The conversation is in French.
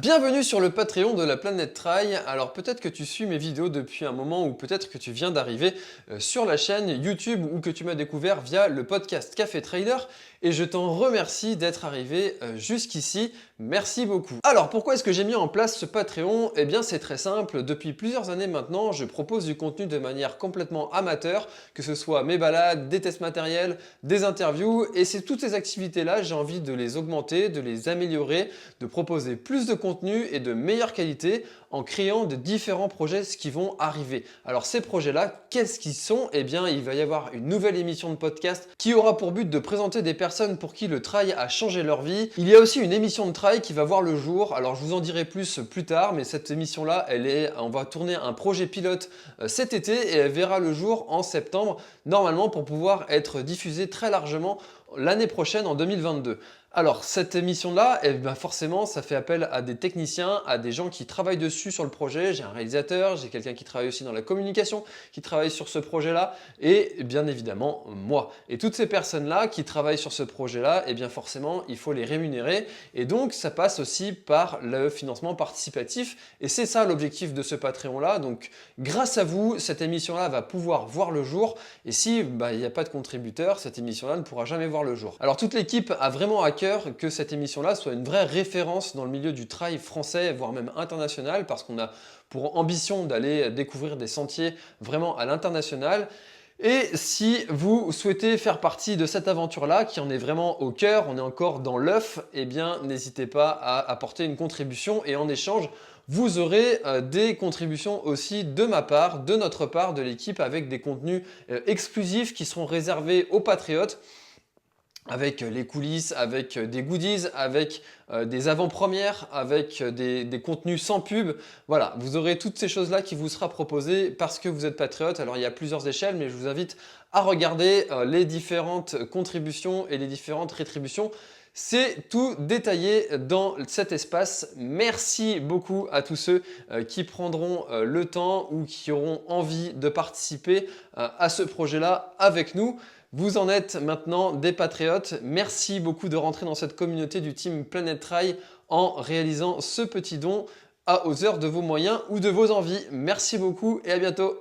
Bienvenue sur le Patreon de la Planète Trail. Alors peut-être que tu suis mes vidéos depuis un moment ou peut-être que tu viens d'arriver sur la chaîne YouTube ou que tu m'as découvert via le podcast Café Trailer et je t'en remercie d'être arrivé jusqu'ici. Merci beaucoup. Alors pourquoi est-ce que j'ai mis en place ce Patreon? Eh bien c'est très simple, depuis plusieurs années maintenant je propose du contenu de manière complètement amateur, que ce soit mes balades, des tests matériels, des interviews et c'est toutes ces activités là j'ai envie de les augmenter, de les améliorer, de proposer plus de contenu et de meilleure qualité en créant de différents projets qui vont arriver. Alors ces projets-là, qu'est-ce qu'ils sont? Eh bien il va y avoir une nouvelle émission de podcast qui aura pour but de présenter des personnes pour qui le trail a changé leur vie. Il y a aussi une émission de trail qui va voir le jour, alors je vous en dirai plus tard, mais cette émission-là, on va tourner un projet pilote cet été et elle verra le jour en septembre, normalement pour pouvoir être diffusée très largement l'année prochaine en 2022. Alors cette émission-là, eh bien forcément, ça fait appel à des techniciens, à des gens qui travaillent dessus sur le projet. J'ai un réalisateur, j'ai quelqu'un qui travaille aussi dans la communication, qui travaille sur ce projet-là et bien évidemment moi. Et toutes ces personnes-là qui travaillent sur ce projet-là, eh bien forcément, il faut les rémunérer et donc ça passe aussi par le financement participatif et c'est ça l'objectif de ce Patreon-là. Donc grâce à vous, cette émission-là va pouvoir voir le jour et si il n'y a pas de contributeurs, cette émission-là ne pourra jamais voir le jour. Alors toute l'équipe a vraiment à cœur que cette émission-là soit une vraie référence dans le milieu du trail français, voire même international, parce qu'on a pour ambition d'aller découvrir des sentiers vraiment à l'international. Et si vous souhaitez faire partie de cette aventure-là, qui en est vraiment au cœur, on est encore dans l'œuf, eh bien n'hésitez pas à apporter une contribution et en échange, vous aurez des contributions aussi de ma part, de notre part, de l'équipe, avec des contenus exclusifs qui seront réservés aux patriotes, avec les coulisses, avec des goodies, avec des avant-premières, avec des contenus sans pub. Voilà, vous aurez toutes ces choses-là qui vous sera proposées parce que vous êtes patriote. Alors il y a plusieurs échelles, mais je vous invite à regarder les différentes contributions et les différentes rétributions. C'est tout détaillé dans cet espace. Merci beaucoup à tous ceux qui prendront le temps ou qui auront envie de participer à ce projet-là avec nous. Vous en êtes maintenant des patriotes. Merci beaucoup de rentrer dans cette communauté du team Planète Trail en réalisant ce petit don aux heures de vos moyens ou de vos envies. Merci beaucoup et à bientôt.